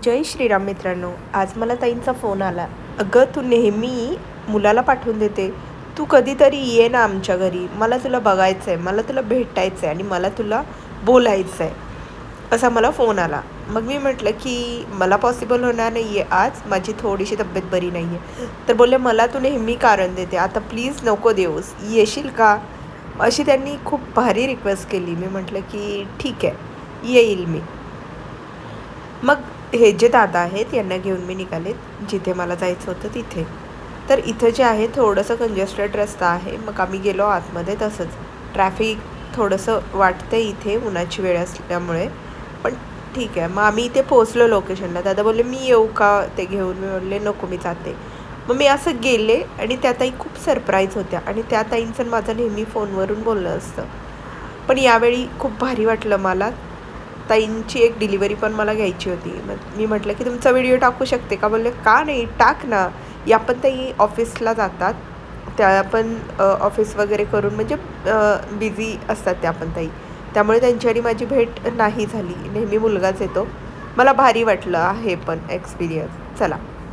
जय श्रीराम मित्रांनो. आज मला ताईंचा फोन आला. अगं तू नेहमी मुलाला पाठवून देते. तू कधीतरी ये ना आमच्या घरी. मला तुला बघायचं आहे, मला तुला भेटायचं आहे आणि मला तुला बोलायचं आहे. असा मला फोन आला. मग मी म्हटलं की मला पॉसिबल होणार नाही आहे आज. माझी थोडीशी तब्येत बरी नाही आहे. तर बोलले मला तू नेहमी कारण देते. आता प्लीज नको देऊस. येशील का? अशी त्यांनी खूप भारी रिक्वेस्ट केली. मी म्हटलं की ठीक आहे, येईल मी. मग हे जे दादा आहेत यांना घेऊन मी निघाले जिथे मला जायचं होतं तिथे. तर इथं जे आहे थोडंसं कंजेस्टेड रस्ता आहे. मग आम्ही गेलो आतमध्ये. तसंच ट्रॅफिक थोडंसं वाटतं इथे उन्हाची वेळ असल्यामुळे, पण ठीक आहे. मग आम्ही इथे पोहोचलो लोकेशनला. दादा बोलले मी येऊ का ते घेऊन? मी बोलले नको, मी जाते. मग मी असं गेले आणि त्या ताई खूप सरप्राईज होत्या आणि त्या ताईंचं माझं नेहमी फोनवरून बोलणं असतं. पण यावेळी खूप भारी वाटलं मला. ताईंची एक डिलिव्हरी पण मला घ्यायची होती. मग मी म्हटलं की तुमचा व्हिडिओ टाकू शकते का? बोलले का नाही, टाक ना. या पण ताई ऑफिसला जातात. त्या पण ऑफिस वगैरे करून म्हणजे बिझी असतात त्या पण ताई. त्यामुळे त्यांची आणि माझी भेट नाही झाली. नेहमी मुलगाच येतो. मला भारी वाटलं आहे पण एक्सपिरियन्स. चला.